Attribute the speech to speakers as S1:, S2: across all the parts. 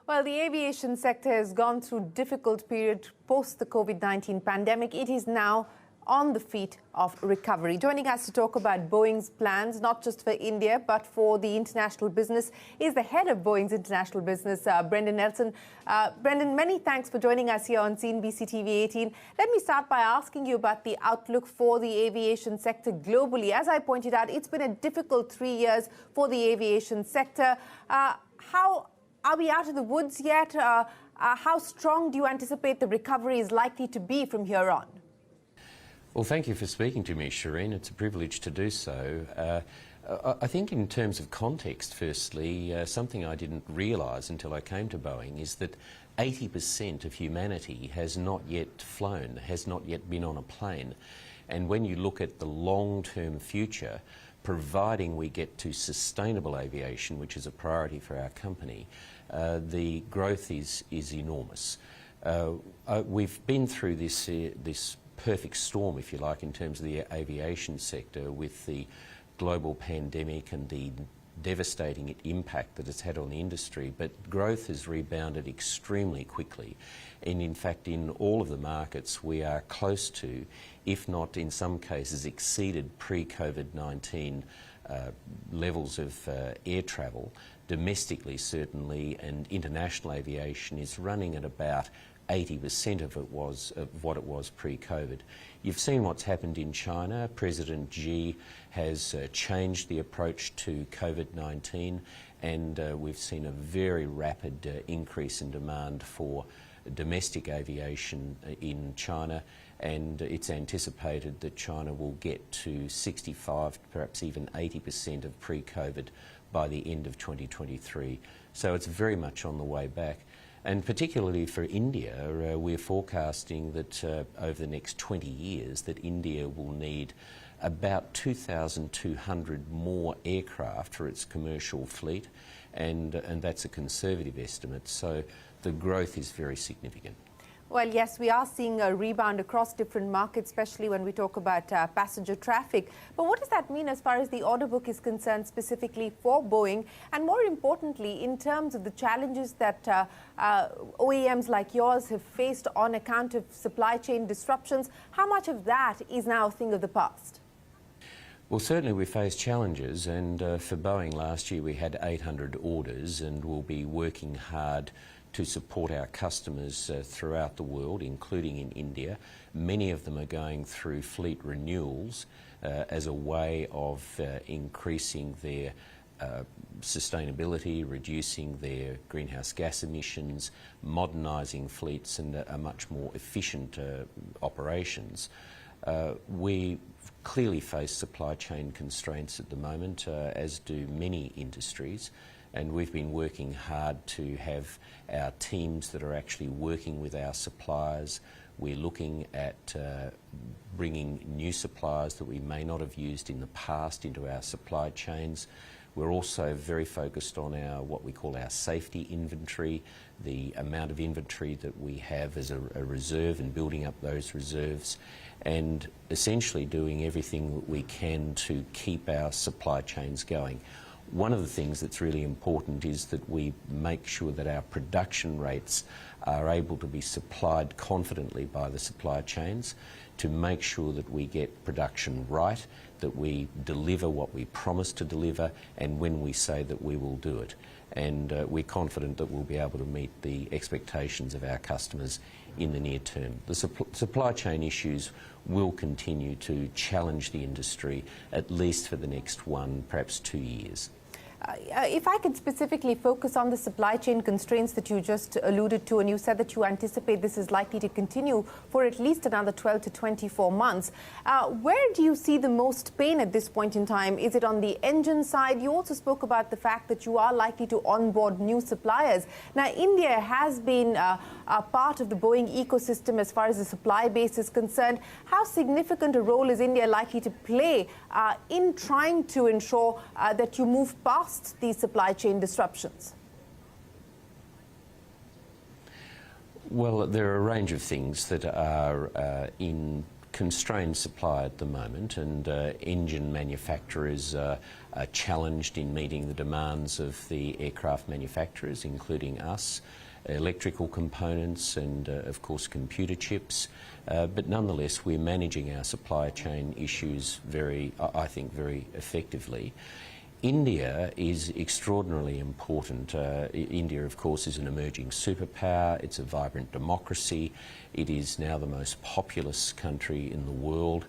S1: Well, the aviation sector has gone through a difficult period post the COVID-19 pandemic. It is now on the feet of recovery. Joining us to talk about Boeing's plans, not just for India, but for the international business, is the head of Boeing's international business, Brendan Nelson. Brendan, many thanks for joining us here on CNBC-TV18. Let me start by asking you about the outlook for the aviation sector globally. As I pointed out, it's been a difficult 3 years for the aviation sector. How are we out of the woods yet? How strong do you anticipate the recovery is likely to be from here on?
S2: Well, thank you for speaking to me, Shireen. It's a privilege to do so. I think in terms of context, firstly, something I didn't realise until I came to Boeing is that 80% of humanity has not yet flown, has not yet been on a plane. And when you look at the long-term future, providing we get to sustainable aviation, which is a priority for our company, the growth is enormous. We've been through this perfect storm, if you like, in terms of the aviation sector with the global pandemic and the devastating impact that it's had on the industry, but growth has rebounded extremely quickly. And in fact, in all of the markets, we are close to, if not in some cases exceeded pre-COVID-19 levels of air travel, domestically certainly, and international aviation is running at about 80% of what it was pre-COVID. You've seen what's happened in China. President Xi has changed the approach to COVID-19, and we've seen a very rapid increase in demand for domestic aviation in China, and it's anticipated that China will get to 65, perhaps even 80% of pre-COVID by the end of 2023. So it's very much on the way back. And particularly for India, we're forecasting that over the next 20 years that India will need about 2,200 more aircraft for its commercial fleet, and that's a conservative estimate, so the growth is very significant.
S1: Well, yes, we are seeing a rebound across different markets, especially when we talk about passenger traffic. But what does that mean as far as the order book is concerned, specifically for Boeing? And more importantly, in terms of the challenges that OEMs like yours have faced on account of supply chain disruptions, how much of that is now a thing of the past?
S2: Well, certainly we face challenges, and for Boeing last year we had 800 orders, and we'll be working hard to support our customers throughout the world, including in India. Many of them are going through fleet renewals as a way of increasing their sustainability, reducing their greenhouse gas emissions, modernising fleets, and a much more efficient operations. We clearly face supply chain constraints at the moment, as do many industries. And we've been working hard to have our teams that are actually working with our suppliers. We're looking at bringing new suppliers that we may not have used in the past into our supply chains. We're also very focused on our what we call our safety inventory, the amount of inventory that we have as a reserve, and building up those reserves, and essentially doing everything that we can to keep our supply chains going. One of the things that's really important is that we make sure that our production rates are able to be supplied confidently by the supply chains, to make sure that we get production right, that we deliver what we promise to deliver, and when we say that we will do it. And we're confident that we'll be able to meet the expectations of our customers in the near term. The supply chain issues will continue to challenge the industry at least for the next 1, perhaps 2 years.
S1: If I could specifically focus on the supply chain constraints that you just alluded to, and you said that you anticipate this is likely to continue for at least another 12 to 24 months. Where do you see the most pain at this point in time? Is it on the engine side? You also spoke about the fact that you are likely to onboard new suppliers. Now, India has been a part of the Boeing ecosystem as far as the supply base is concerned. How significant a role is India likely to play in trying to ensure that you move past these supply chain disruptions?
S2: Well, there are a range of things that are in constrained supply at the moment, and engine manufacturers are challenged in meeting the demands of the aircraft manufacturers, including us, electrical components and of course computer chips. But nonetheless, we're managing our supply chain issues I think very effectively. India is extraordinarily important. India, of course, is an emerging superpower. It's a vibrant democracy. It is now the most populous country in the world.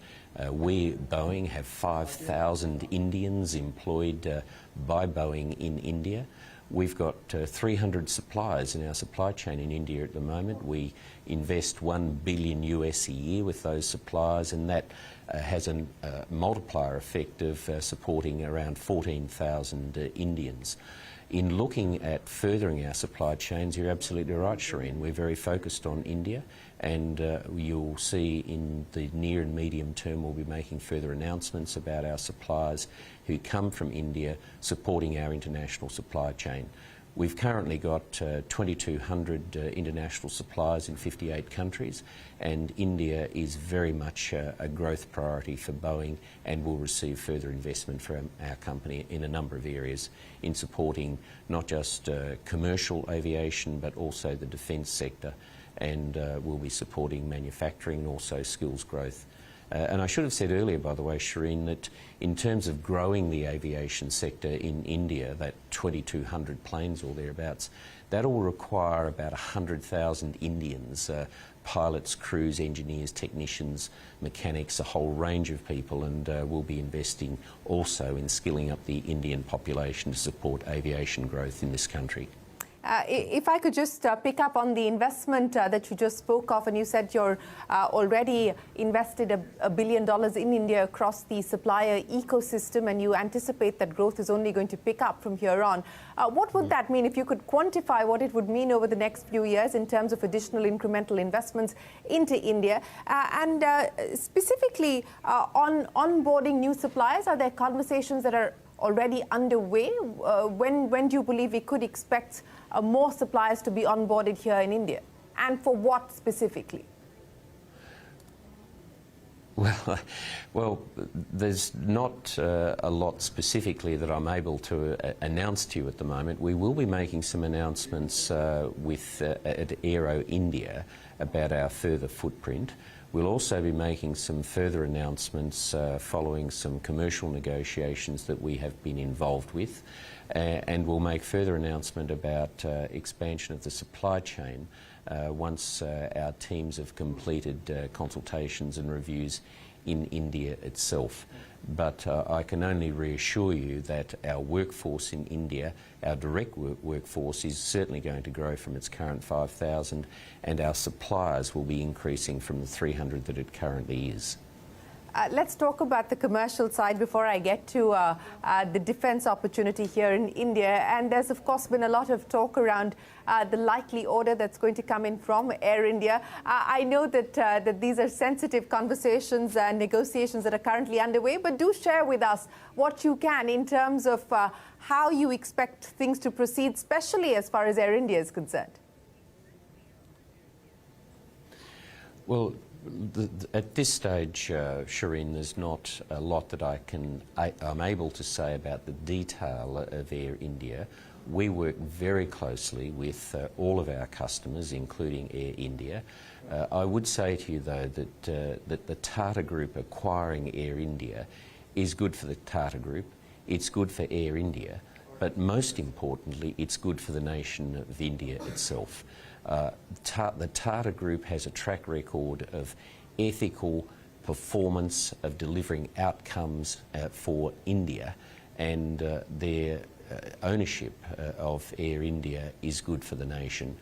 S2: We, Boeing, have 5,000 Indians employed by Boeing in India. We've got 300 suppliers in our supply chain in India at the moment. We invest $1 billion US a year with those suppliers, and that has a multiplier effect of supporting around 14,000 Indians. In looking at furthering our supply chains, you're absolutely right, Shireen. We're very focused on India, and you'll see in the near and medium term we'll be making further announcements about our suppliers who come from India supporting our international supply chain. We've currently got 2,200 international suppliers in 58 countries, and India is very much a growth priority for Boeing, and will receive further investment from our company in a number of areas in supporting not just commercial aviation but also the defence sector, and we'll be supporting manufacturing and also skills growth. And I should have said earlier, by the way, Shireen, that in terms of growing the aviation sector in India, that 2,200 planes or thereabouts, that'll require about 100,000 Indians, pilots, crews, engineers, technicians, mechanics, a whole range of people, and we'll be investing also in skilling up the Indian population to support aviation growth in this country.
S1: If I could just pick up on the investment that you just spoke of, and you said you're already invested $1 billion in India across the supplier ecosystem, and you anticipate that growth is only going to pick up from here on. What would that mean, if you could quantify what it would mean over the next few years in terms of additional incremental investments into India? And specifically on onboarding new suppliers, are there conversations that are already underway? When do you believe we could expect more suppliers to be onboarded here in India? And for what specifically?
S2: Well, there's not a lot specifically that I'm able to announce to you at the moment. We will be making some announcements at Aero India about our further footprint. We'll also be making some further announcements following some commercial negotiations that we have been involved with, and we'll make further announcement about expansion of the supply chain once our teams have completed consultations and reviews in India itself. But I can only reassure you that our workforce in India, our direct workforce, is certainly going to grow from its current 5,000, and our suppliers will be increasing from the 300 that it currently is.
S1: Let's talk about the commercial side before I get to the defence opportunity here in India. And there's, of course, been a lot of talk around the likely order that's going to come in from Air India. I know that these are sensitive conversations and negotiations that are currently underway, but do share with us what you can in terms of how you expect things to proceed, especially as far as Air India is concerned.
S2: Well, at this stage, Shireen, there's not a lot that I'm able to say about the detail of Air India. We work very closely with all of our customers, including Air India. I would say to you, though, that the Tata Group acquiring Air India is good for the Tata Group, it's good for Air India, but most importantly, it's good for the nation of India itself. The Tata Group has a track record of ethical performance, of delivering outcomes for India, and their ownership of Air India is good for the nation.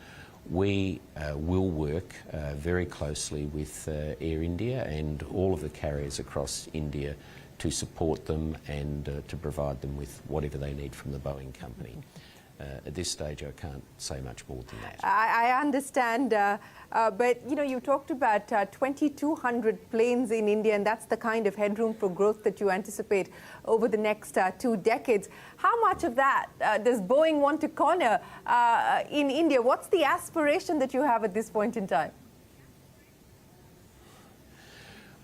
S2: We will work very closely with Air India and all of the carriers across India to support them and to provide them with whatever they need from the Boeing company. At this stage, I can't say much more than that.
S1: I understand, but you know, you talked about 2,200 planes in India, and that's the kind of headroom for growth that you anticipate over the next 2 decades. How much of that does Boeing want to corner in India? What's the aspiration that you have at this point in time?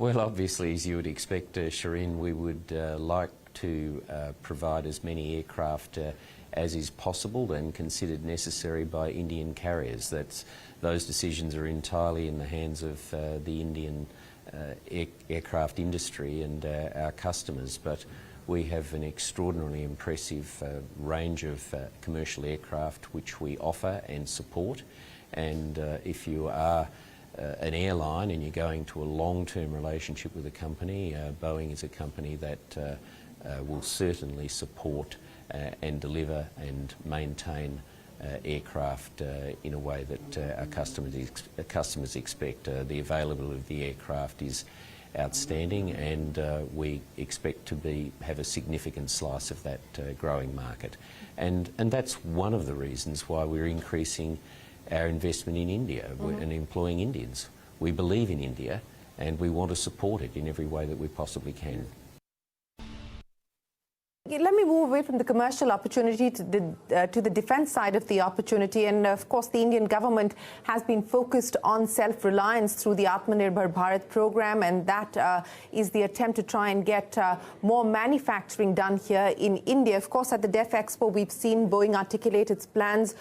S2: Well, obviously, as you would expect, Shireen, we would like to provide as many aircraft as is possible and considered necessary by Indian carriers. Those decisions are entirely in the hands of the Indian aircraft industry and our customers, but we have an extraordinarily impressive range of commercial aircraft which we offer and support, and if you are an airline and you're going to a long-term relationship with a company, Boeing is a company that will certainly support and deliver and maintain aircraft in a way that our customers expect. The availability of the aircraft is outstanding, and we expect to have a significant slice of that growing market. And that's one of the reasons why we're increasing our investment in India and employing Indians. We believe in India and we want to support it in every way that we possibly can.
S1: Let me move away from the commercial opportunity to the defence side of the opportunity. And of course, the Indian government has been focused on self-reliance through the Atmanirbhar Bharat program, and that is the attempt to try and get more manufacturing done here in India. Of course, at the DEF Expo, we've seen Boeing articulate its plans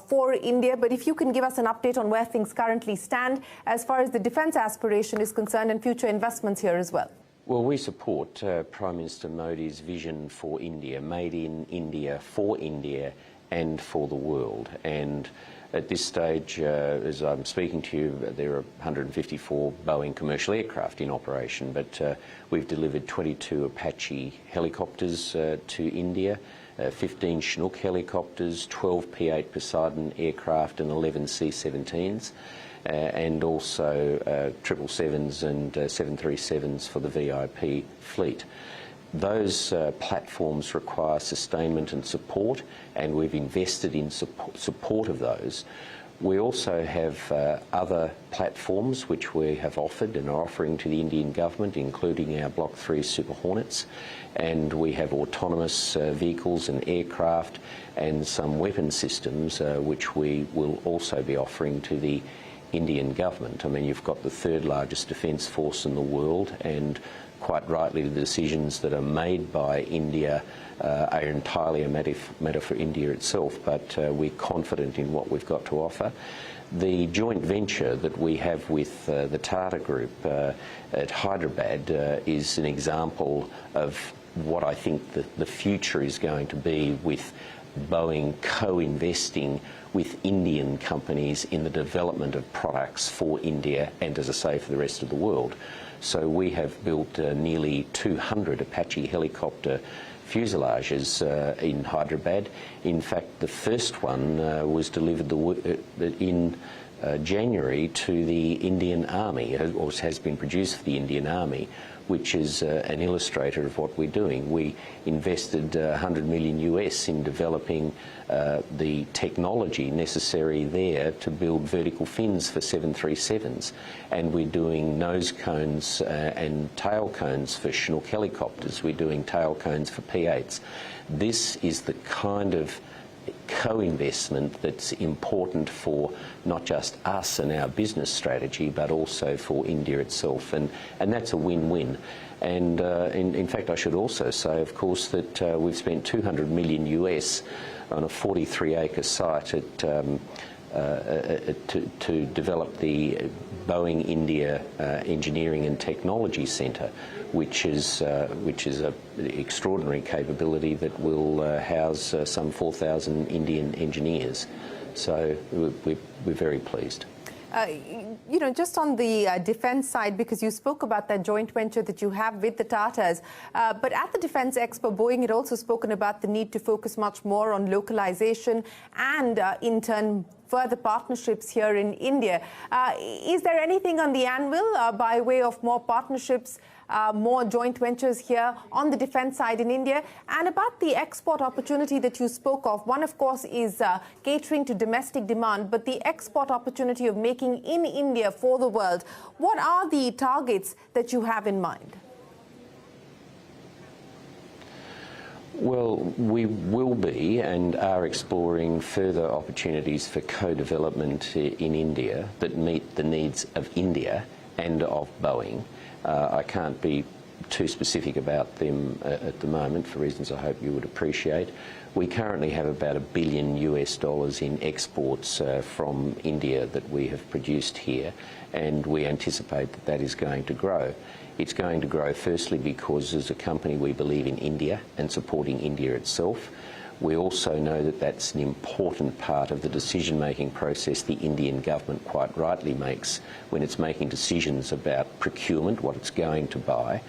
S1: for India. But if you can give us an update on where things currently stand as far as the defence aspiration is concerned and future investments here as well.
S2: Well, we support Prime Minister Modi's vision for India, made in India, for India and for the world. And at this stage, as I'm speaking to you, there are 154 Boeing commercial aircraft in operation, but we've delivered 22 Apache helicopters to India, 15 Chinook helicopters, 12 P-8 Poseidon aircraft and 11 C-17s. And also 777s and 737s for the VIP fleet. Those platforms require sustainment and support, and we've invested in support of those. We also have other platforms which we have offered and are offering to the Indian government, including our Block 3 Super Hornets, and we have autonomous vehicles and aircraft and some weapon systems which we will also be offering to the Indian government. I mean, you've got the third largest defence force in the world, and quite rightly the decisions that are made by India are entirely a matter for India itself, but we're confident in what we've got to offer. The joint venture that we have with the Tata Group at Hyderabad is an example of what I think the future is going to be, with Boeing co-investing with Indian companies in the development of products for India and, as I say, for the rest of the world. So we have built nearly 200 Apache helicopter fuselages in Hyderabad. In fact, the first one was delivered in January to the Indian Army, or has been produced for the Indian Army, which is an illustrator of what we're doing. We invested $100 million US in developing the technology necessary there to build vertical fins for 737s, and we're doing nose cones and tail cones for Chinook helicopters. We're doing tail cones for P-8s. This is the kind of co-investment that's important for not just us and our business strategy, but also for India itself, and that's a win-win. And in fact, I should also say, of course, that we've spent $200 million US on a 43-acre site to develop the Boeing India Engineering and Technology Centre, which is an extraordinary capability that will house some 4,000 Indian engineers. So we're very pleased.
S1: You know, just on the defence side, because you spoke about that joint venture that you have with the Tatas, but at the Defence Expo, Boeing had also spoken about the need to focus much more on localization and, in turn, further partnerships here in India. Is there anything on the anvil by way of more partnerships, more joint ventures here on the defence side in India? And about the export opportunity that you spoke of, one, of course, is catering to domestic demand, but the export opportunity of making in India for the world. What are the targets that you have in mind?
S2: Well, we will be and are exploring further opportunities for co-development in India that meet the needs of India and of Boeing. I can't be too specific about them at the moment for reasons I hope you would appreciate. We currently have about $1 billion in exports from India that we have produced here, and we anticipate that that is going to grow. It's going to grow firstly because as a company we believe in India and supporting India itself. We also know that that's an important part of the decision-making process the Indian government quite rightly makes when it's making decisions about procurement, what it's going to buy.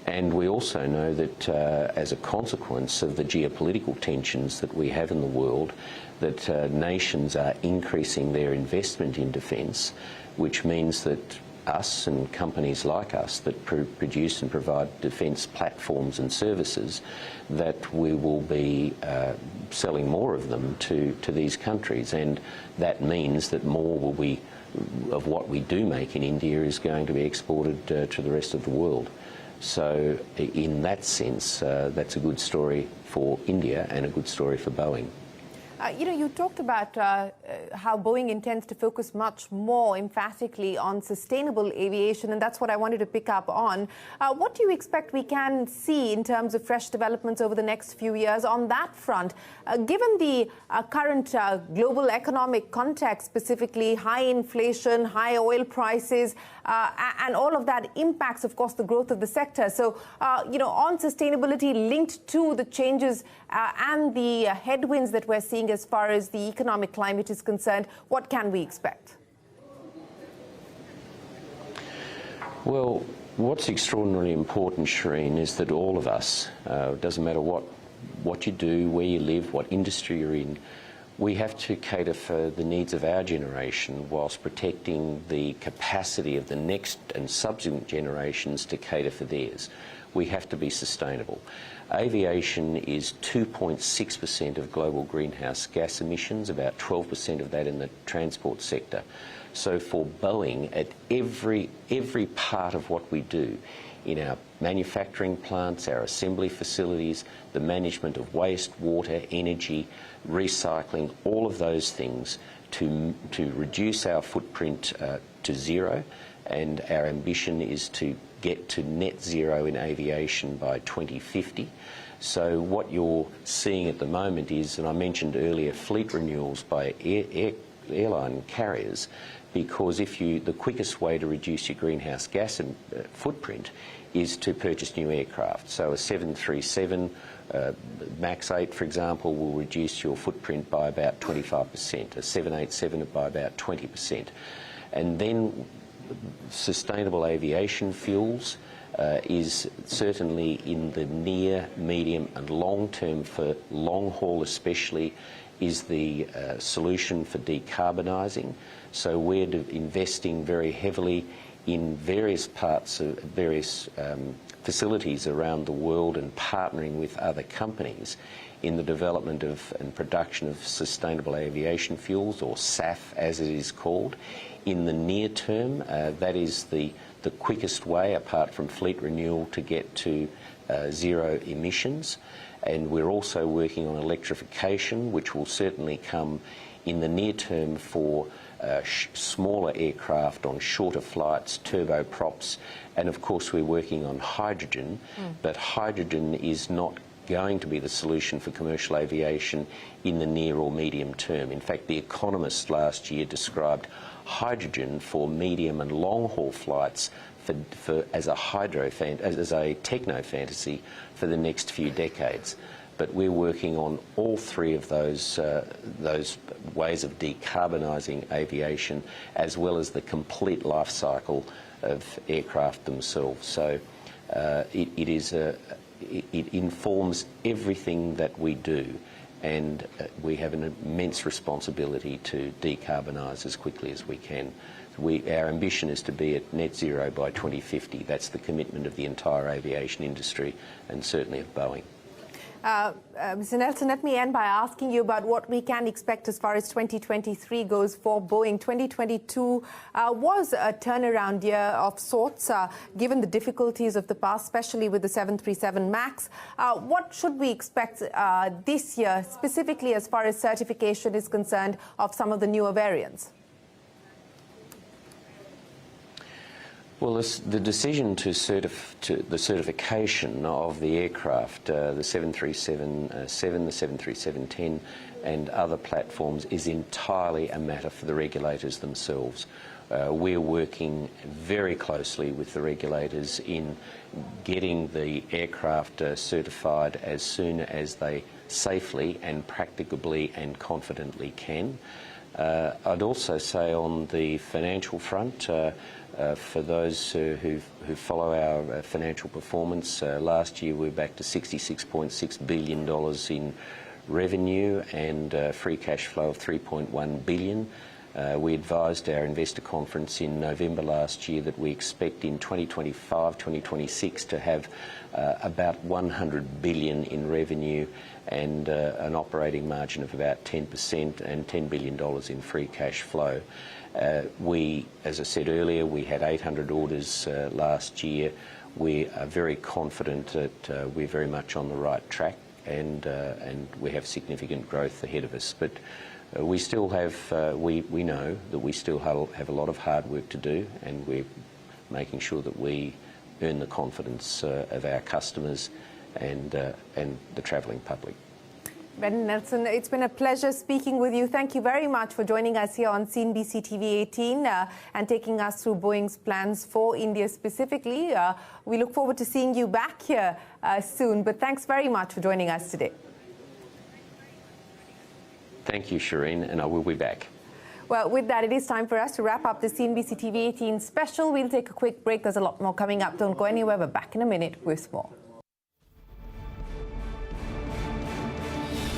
S2: And we also know that as a consequence of the geopolitical tensions that we have in the world, that nations are increasing their investment in defence, which means that us and companies like us that produce and provide defence platforms and services, that we will be selling more of them to these countries, and that means that more will be of what we do make in India is going to be exported to the rest of the world. So in that sense, that's a good story for India and a good story for Boeing.
S1: You talked about how Boeing intends to focus much more emphatically on sustainable aviation, and that's what I wanted to pick up on. What do you expect we can see in terms of fresh developments over the next few years on that front? Given the current global economic context, specifically high inflation, high oil prices, and all of that impacts, of course, the growth of the sector. So, on sustainability linked to the changes and the headwinds that we're seeing as far as the economic climate is concerned, what can we expect?
S2: Well, what's extraordinarily important, Shireen, is that all of us, it doesn't matter what you do, where you live, what industry you're in, we have to cater for the needs of our generation whilst protecting the capacity of the next and subsequent generations to cater for theirs. We have to be sustainable. Aviation is 2.6% of global greenhouse gas emissions, about 12% of that in the transport sector. So for Boeing, at every part of what we do, in our manufacturing plants, our assembly facilities, the management of waste, water, energy, recycling, all of those things to reduce our footprint to zero, and our ambition is to get to net zero in aviation by 2050. So what you're seeing at the moment is, and I mentioned earlier, fleet renewals by airline carriers, because the quickest way to reduce your greenhouse gas footprint is to purchase new aircraft. So a 737 MAX 8, for example, will reduce your footprint by about 25%, a 787 by about 20%. And then sustainable aviation fuels is certainly in the near, medium and long term, for long haul especially, is the solution for decarbonising. So we're investing very heavily in various parts of various facilities around the world and partnering with other companies in the development of and production of sustainable aviation fuels, or SAF as it is called. In the near term, that is the quickest way, apart from fleet renewal, to get to zero emissions. And we're also working on electrification, which will certainly come in the near term for smaller aircraft on shorter flights, turboprops, and of course we're working on hydrogen, but hydrogen is not going to be the solution for commercial aviation in the near or medium term. In fact, The Economist last year described hydrogen for medium and long haul flights as a techno fantasy for the next few decades. But we're working on all three of those ways of decarbonising aviation, as well as the complete life cycle of aircraft themselves. So it informs everything that we do, and we have an immense responsibility to decarbonise as quickly as we can. Our ambition is to be at net zero by 2050. That's the commitment of the entire aviation industry, and certainly of Boeing.
S1: Mr. Nelson, let me end by asking you about what we can expect as far as 2023 goes for Boeing. 2022 was a turnaround year of sorts, given the difficulties of the past, especially with the 737 MAX. What should we expect this year, specifically as far as certification is concerned, of some of the newer variants?
S2: Well, the decision to the certification of the aircraft, the 737-7, the 737-10 and other platforms is entirely a matter for the regulators themselves. We're working very closely with the regulators in getting the aircraft certified as soon as they safely and practicably and confidently can. I'd also say on the financial front, for those who follow our financial performance, last year we were back to $66.6 billion in revenue and free cash flow of $3.1 billion. We advised our investor conference in November last year that we expect in 2025-2026 to have about $100 billion in revenue and an operating margin of about 10% and $10 billion in free cash flow. As I said earlier, we had 800 orders last year. We are very confident that we're very much on the right track and we have significant growth ahead of us. But we still have, we know that we still have a lot of hard work to do, and we're making sure that we earn the confidence of our customers and the travelling public.
S1: Ben Nelson, it's been a pleasure speaking with you. Thank you very much for joining us here on CNBC-TV18 and taking us through Boeing's plans for India specifically. We look forward to seeing you back here soon, but thanks very much for joining us today.
S2: Thank you, Shireen, and I will be back.
S1: Well, with that, it is time for us to wrap up the CNBC-TV18 special. We'll take a quick break. There's a lot more coming up. Don't go anywhere. We're back in a minute with more.